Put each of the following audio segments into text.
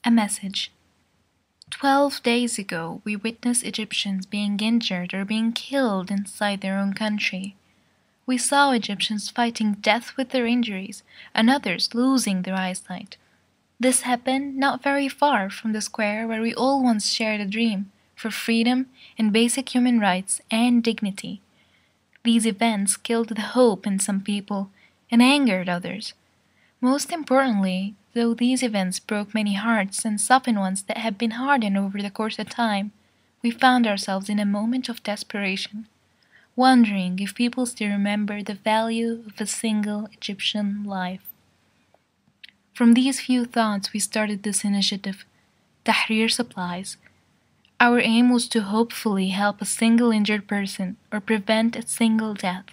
A message. 12 days ago, we witnessed Egyptians being injured or being killed inside their own country. We saw Egyptians fighting death with their injuries and others losing their eyesight. This happened not very far from the square where we all once shared a dream for freedom and basic human rights and dignity. These events killed the hope in some people and angered others. Most importantly, though these events broke many hearts and softened ones that had been hardened over the course of time, we found ourselves in a moment of desperation, wondering if people still remember the value of a single Egyptian life. From these few thoughts we started this initiative, Tahrir Supplies. Our aim was to hopefully help a single injured person or prevent a single death.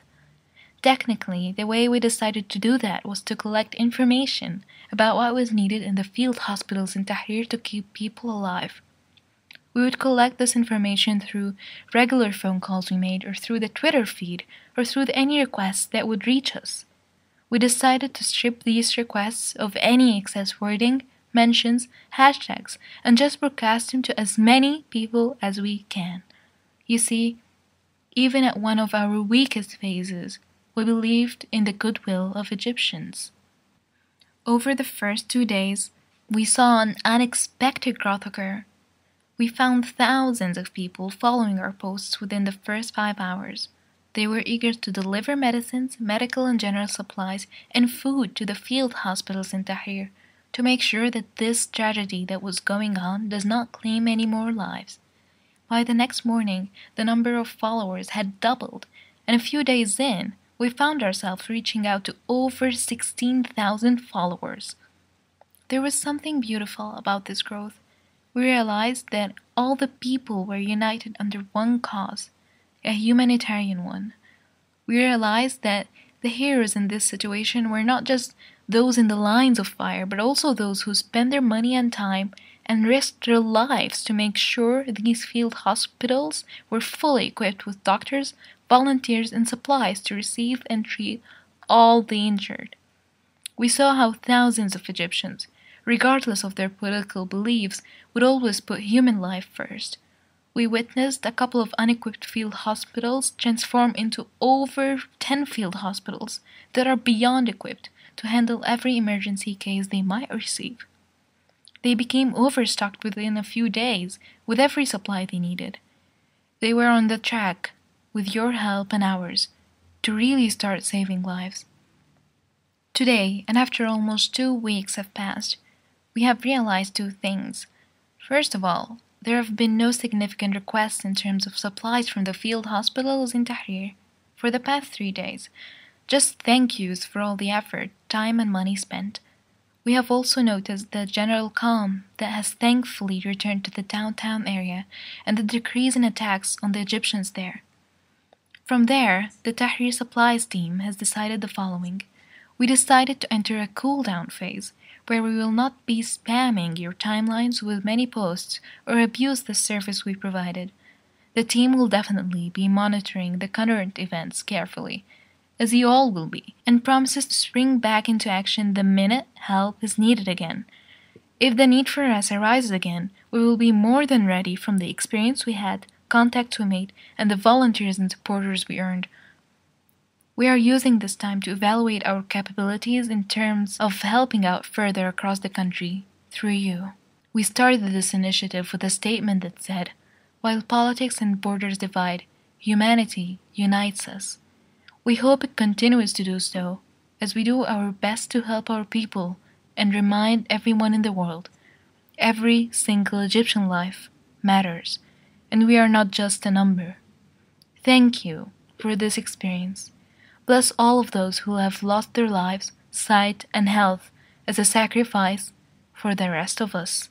Technically, the way we decided to do that was to collect information about what was needed in the field hospitals in Tahrir to keep people alive. We would collect this information through regular phone calls we made, or through the Twitter feed, or through any requests that would reach us. We decided to strip these requests of any excess wording, mentions, hashtags, and just broadcast them to as many people as we can. You see, even at one of our weakest phases, we believed in the goodwill of Egyptians. Over the first 2 days, we saw an unexpected growth occur. We found thousands of people following our posts within the first 5 hours. They were eager to deliver medicines, medical and general supplies, and food to the field hospitals in Tahrir to make sure that this tragedy that was going on does not claim any more lives. By the next morning, the number of followers had doubled, and a few days in, we found ourselves reaching out to over 16,000 followers. There was something beautiful about this growth. We realized that all the people were united under one cause, a humanitarian one. We realized that the heroes in this situation were not just those in the lines of fire, but also those who spent their money and time and risked their lives to make sure these field hospitals were fully equipped with doctors, volunteers, and supplies to receive and treat all the injured. We saw how thousands of Egyptians, regardless of their political beliefs, would always put human life first. We witnessed a couple of unequipped field hospitals transform into over 10 field hospitals that are beyond equipped to handle every emergency case they might receive. They became overstocked within a few days with every supply they needed. They were on the track, with your help and ours, to really start saving lives. Today, and after almost 2 weeks have passed, we have realized 2 things. First of all, there have been no significant requests in terms of supplies from the field hospitals in Tahrir for the past 3 days. Just thank yous for all the effort, time, and money spent. We have also noticed the general calm that has thankfully returned to the downtown area and the decrease in attacks on the Egyptians there. From there, the Tahrir Supplies team has decided the following. We decided to enter a cool-down phase, where we will not be spamming your timelines with many posts or abuse the service we provided. The team will definitely be monitoring the current events carefully, as you all will be, and promises to spring back into action the minute help is needed again. If the need for us arises again, we will be more than ready from the experience we had, contacts we made, and the volunteers and supporters we earned. We are using this time to evaluate our capabilities in terms of helping out further across the country through you. We started this initiative with a statement that said, "While politics and borders divide, humanity unites us." We hope it continues to do so, as we do our best to help our people and remind everyone in the world, every single Egyptian life matters, and we are not just a number. Thank you for this experience. Bless all of those who have lost their lives, sight, and health as a sacrifice for the rest of us.